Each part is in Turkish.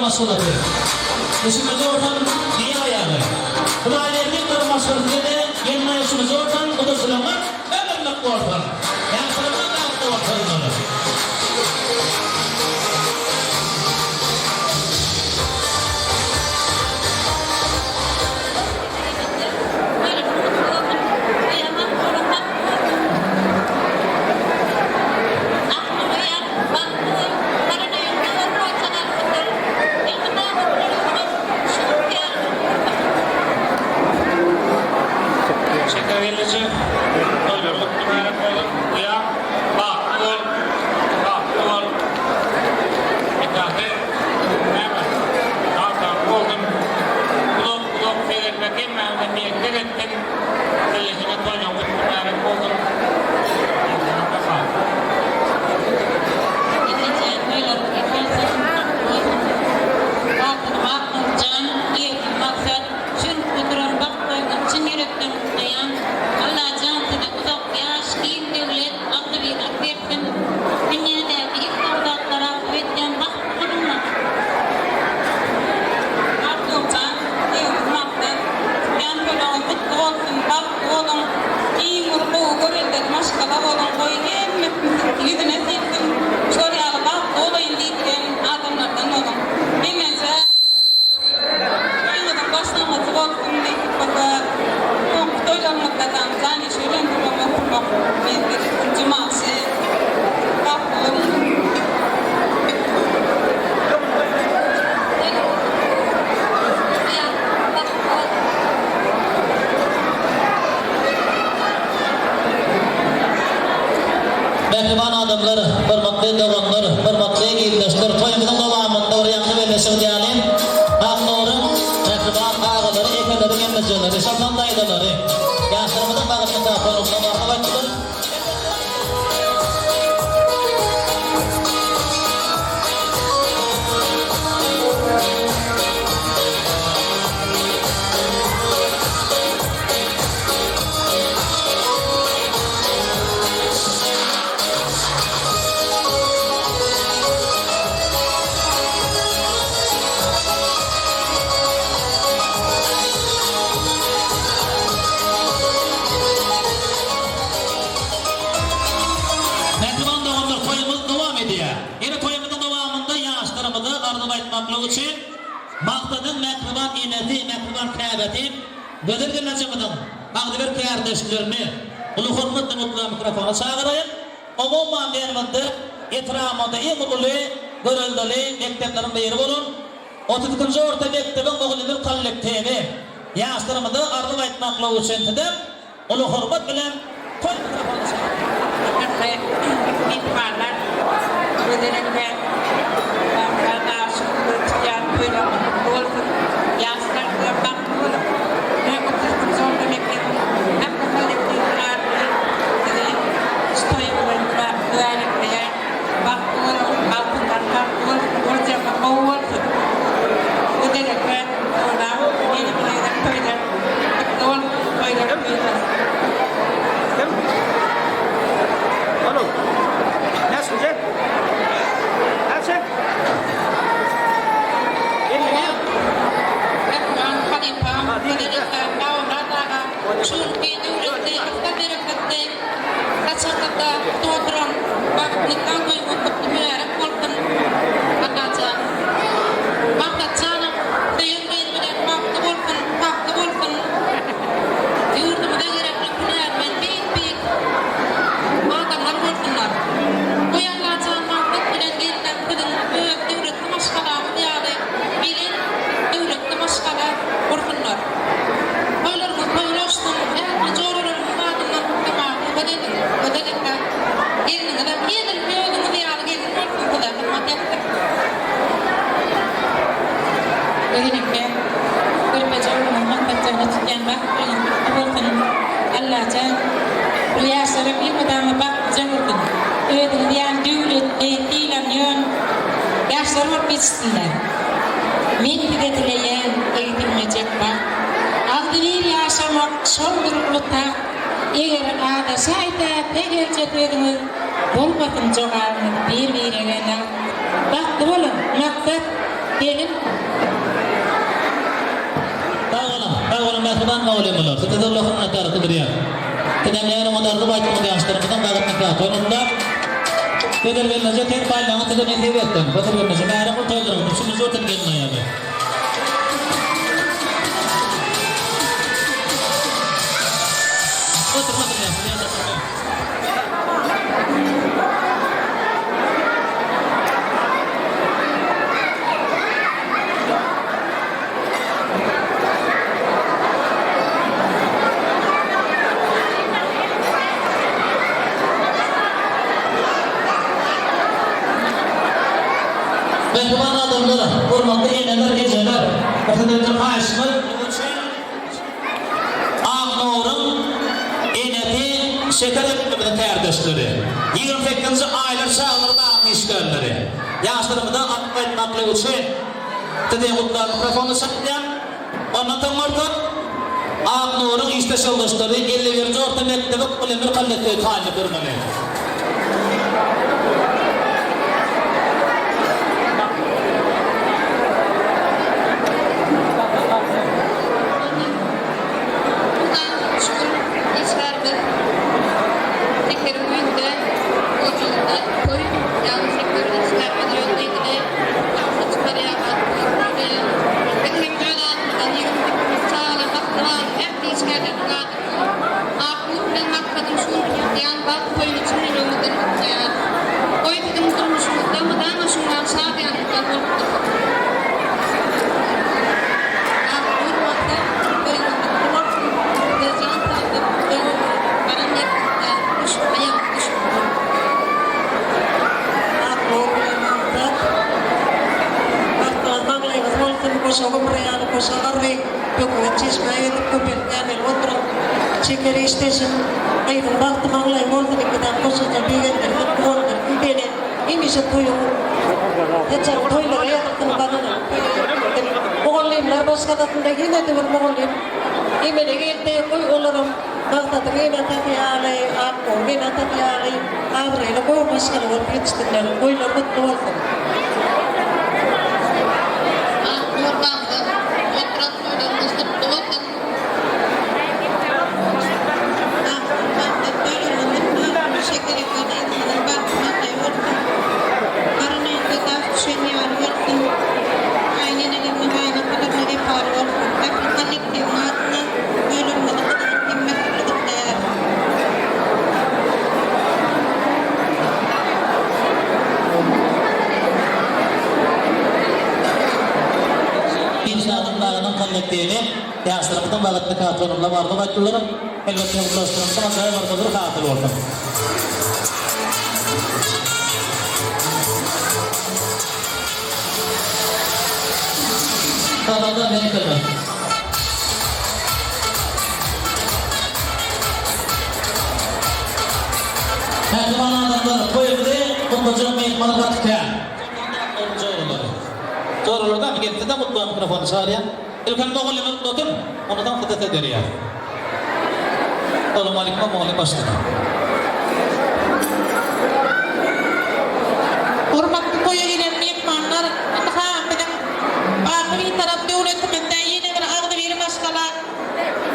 masuladı. Düşünmede ortam niye ayağı? Kulaylarının kırmasını dedi, gelme yaşımız ortam, bu da sulamak, ömürlük ortam. Yani sulamak da ortamları. Mehriban adamlar, hürmetli davranlar, hürmetli ildaşlar, toyumuzun devamında oraya birleşik diyelim. Hakları, mehriban ağaları, ekeleri, emnicileri, şartlan dayıları, yaşlarımızın bağışında konukla marhabatçılar. Maqtadın mehriban ineti, mehriban kâbeti, Gödergen Necemi'nin Ağdibir kardeşlerini ulu hürmetli mutlu mikrofonu çağırayım. Umumman derminde itiramında en ulu, görüldülü mekteplerin biri olun. 32. orta mektebin oğludur kollektivi. Yaşlarımızı arzu etmakla uçuntudur. Ulu hürmet bilen koy mikrofonu çağırayım. İtmanlar, Gödergen Min tüketileyen eğitilmeyecek bak. Aldınır yaşamak son durumlukta eğer ağda sayda tegelecek ödümü bulmasın çoğalını bir verene. Bak olun maksat Gelin. Dağılım mehriban mağlumalar. Size de Allah'ın atarıtı bir yer. Tedemleyen odardı baytımı yaşlarımızdan bağıtmak lazım. Onunla Bedir verilmece tek baylağına tedem etiyip ettim. Bedir verilmece meğere kurtaydırım. Şimdi zor tedgenin ayağı. Oturmadım ya. Size yazasın. Mehriban adamlara, hurmatlı eyleler, geceler, ötedeki aşkı, Ağnur'un eyneti şeker ekmemede terdeşleri, 28. aylar sağlar bağlı işgalleri, yaşlarımda aklı etmaklı için, tedeye kutlar mikrofonu saklayan, ondan tanırdı, Ağnur'un işte çalışları, 51. orta mektebe kulemir kalletleri talim durmalı. Yaşlarımızdan bağlatlı katılımla vardı bakılarım. Elbette ulaştırımızda masaya varmadır katıl ortam. Dağlarda beni kırma. Mehriban adamlar koyuldu, kumbacının mehmanı batıkaya. Doğrulardan bir geldi de mutlu mikrofonu çağırıyor. İlkan Moğol'u tutun, ondan fıdat eder ya. Oğlum Malik'ma Moğol'u başladı. Hurmatlı koyu gelen mehmanlar, benim bakı bir taraf devletiminde yine bir ağdı bir maskala.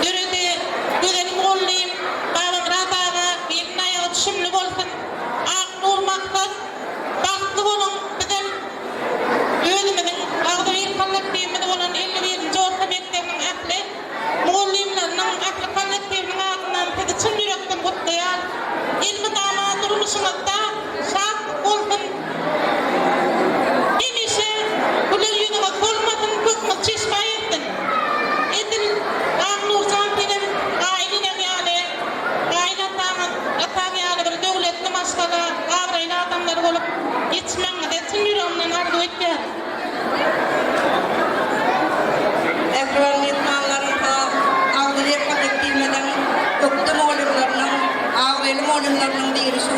Dürüde, güzel Moğol'luyum, babam ratağı, bir ayağı tüşümlü olsun. Ağnur maksat, baktı bunun bizim özümün ağdı bir kalletliyimini olan 51. orta mektebinin aklı, Moğol'luyumlarının aklı kalletliyiminin ağzından peki tüm yürekten kutlayan, ilmi dama durmuşunuzda şart olsun. Demişe, güler yüzüne solmasın, kısmı çeşme etsin. Edin, Ağnur Santi'nin ailenin yani, atan yani bir devletli maskada, ağrayla adamları olup yetişmenin de tüm yüreğinden arzu etken. Ekran yetmanların ağzıya kallettiğimden doktor oğlumlarının, ağraylı oğlumlarının birisi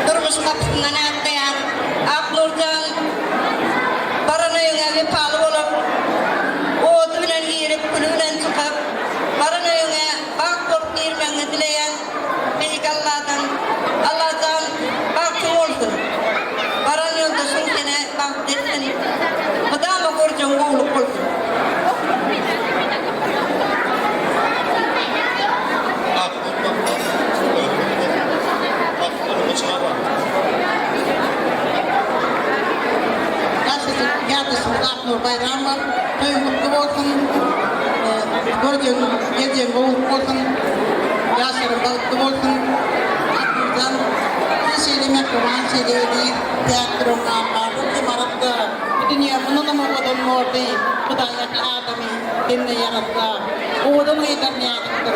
durmuş kapısından atlayan Ağnur'dan Baranayı'na ve pahalı olup oğduyla girip kulüyle çıkıp Baranayı'na Ağnur girmeni dileyen Beyik Allah'tan baktı olsun. Baranayı'da şunkine baktı etsin. Aknur bayram var. Toy mutlu olsun. Görgen, gelgen boğuk olsun. Yaşarım balıklı olsun. Aknur'dan bir şeyle mekruman şeyle değil. Teatrona vardı. Kimaratta. Dünya bunun ama odun mor değil. Kudayet adamı dinle yarattı. Odun uydan yarattır.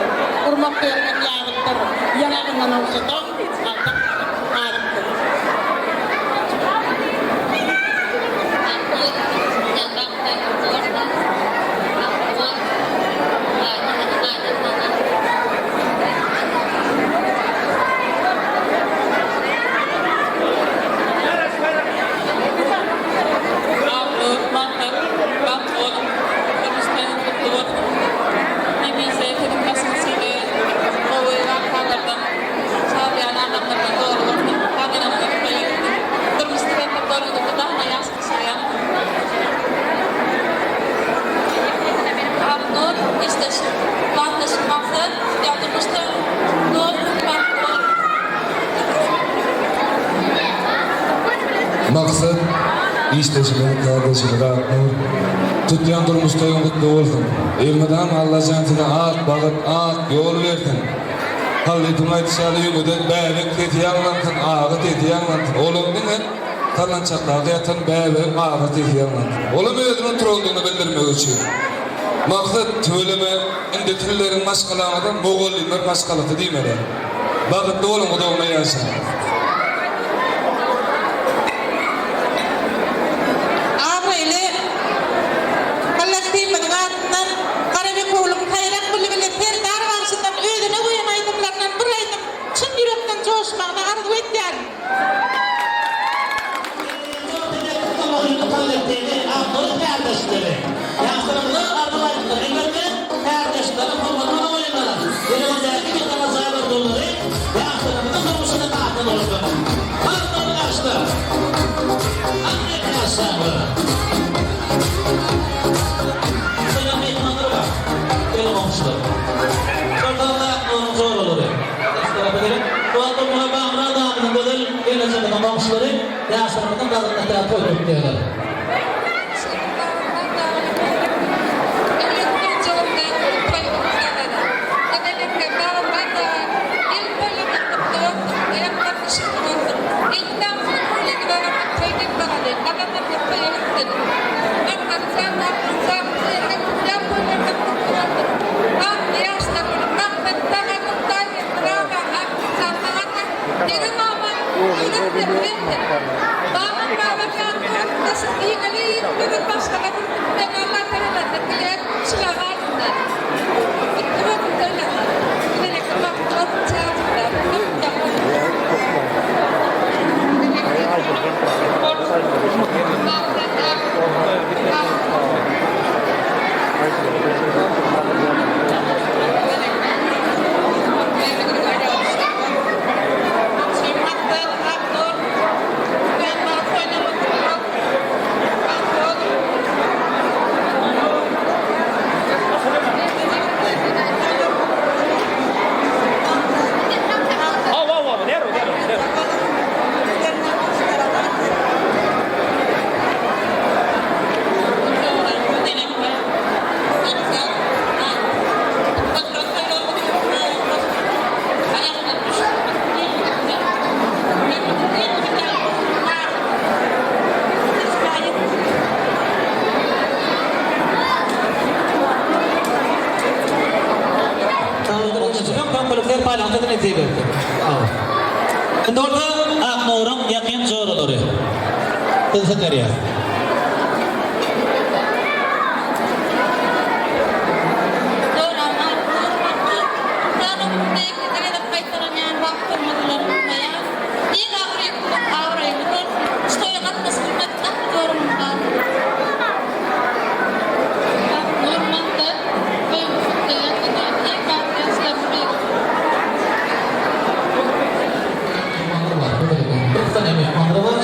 Urmak köyden yarattır. Yanağından olsa da artık yarattır. Maksat işteşilik, kardeşilik Aknur. Tutyan durmuşta mutlu oldum. Elmeden Allah cantına ak bağıt, ak yol verdin. Hallitum aytışalı yümüden bäbek teti yanlantın, ağı teti yanlantın. Oğlum dine, kalançaklarda yatan bäbek, ağı teti yanlantın. Oğlum ödünün turulduğunu bildirmek için. Maksat töyleme, indi tillerin başkalamadan Moğollinler başkalıtı değil mi? Bağıtlı olun o da ona yaşa. Aknur'un yakın zoruları. Kızı karıya.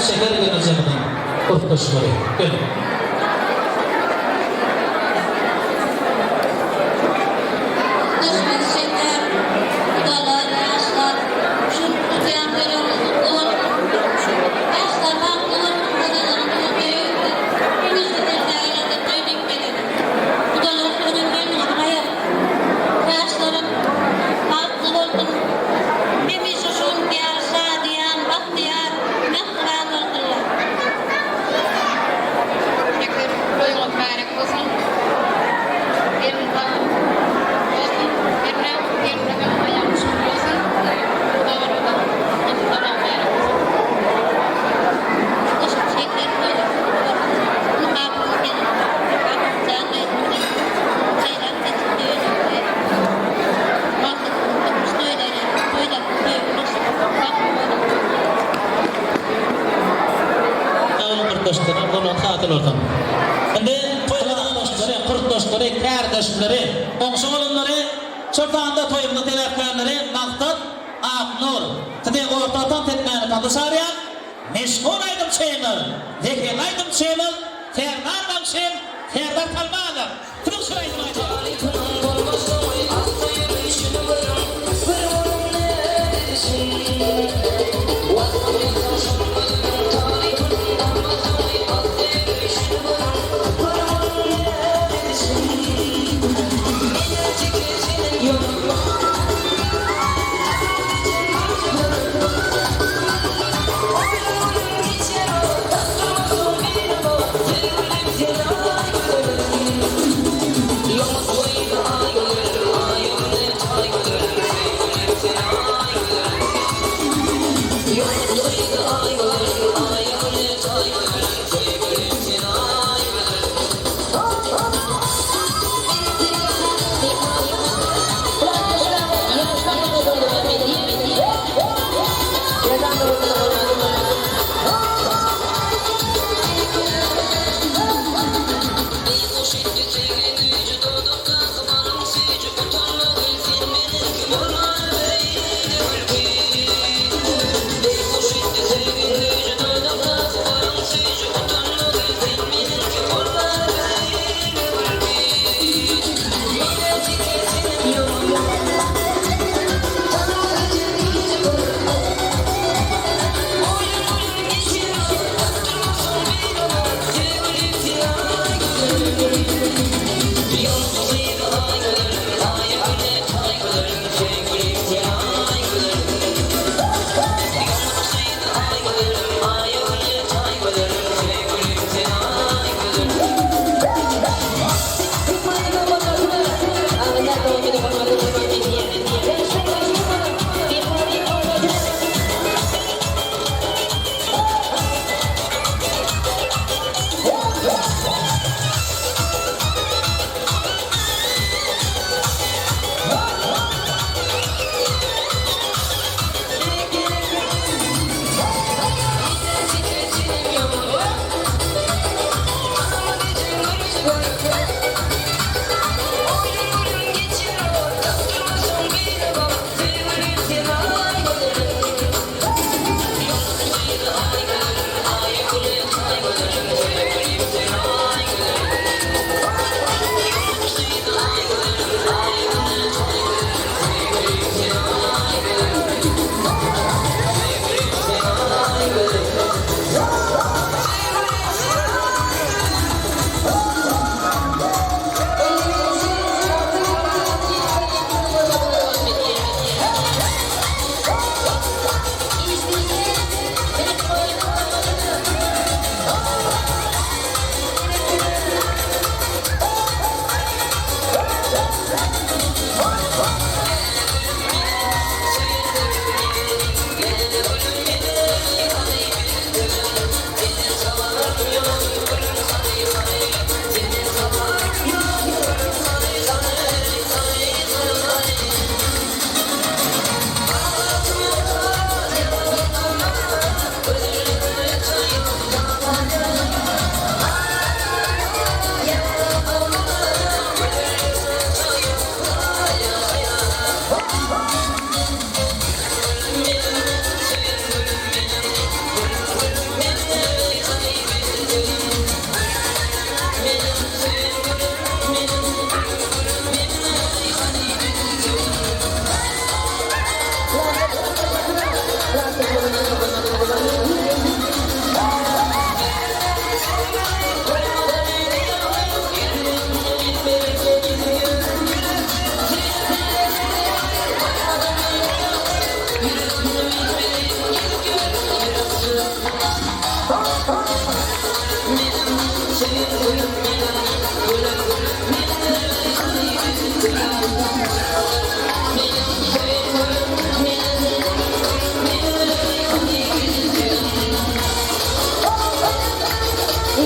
Şeker göreceğim. Korkuşları. Gel. Yaşlar dostlarım, bunu tatil ortam. Şimdi toylanan dostları, kurt dostları, kär dostları, komşu olanları, çortağında toyunda telefkarları, Maktat, Aknur, Tide ortadan tetmeni tadı sarıyan, Meşhur Aydın Channel, Zekiel Aydın Channel, Ferdar Damşin, Ferdar Kalmalı, Türk Sırayın Aydın.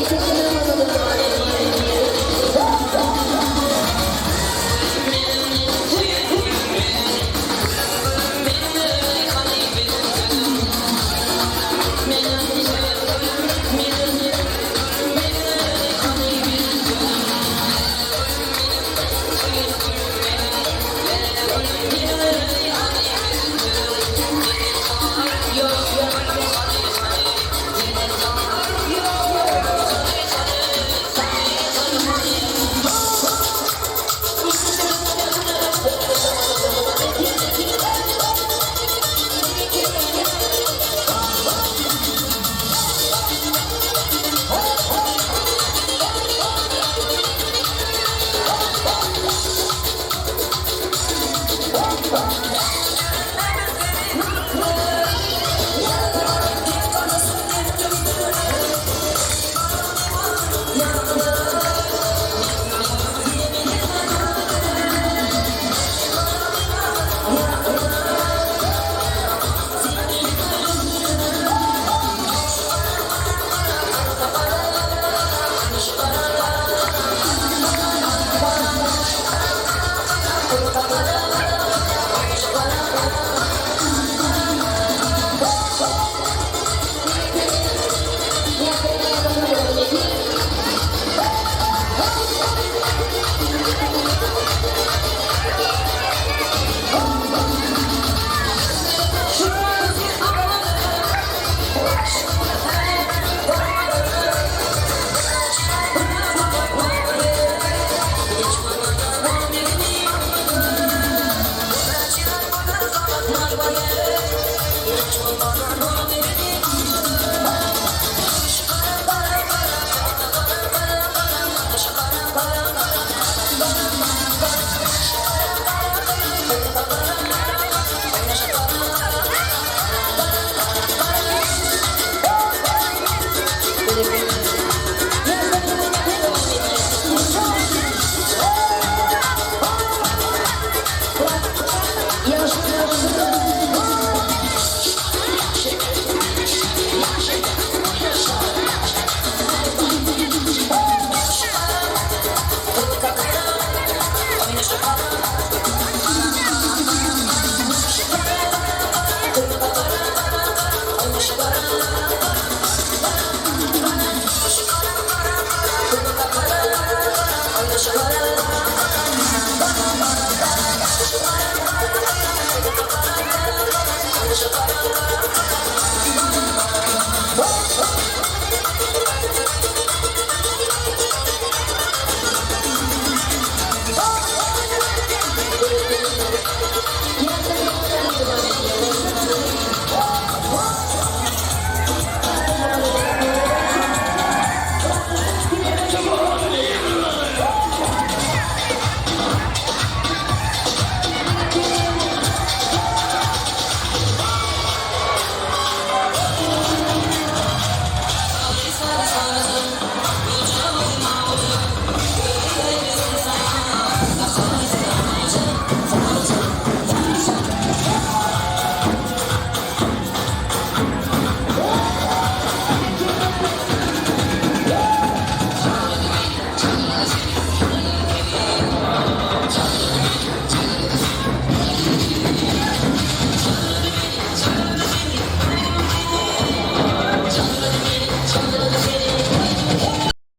Thank you.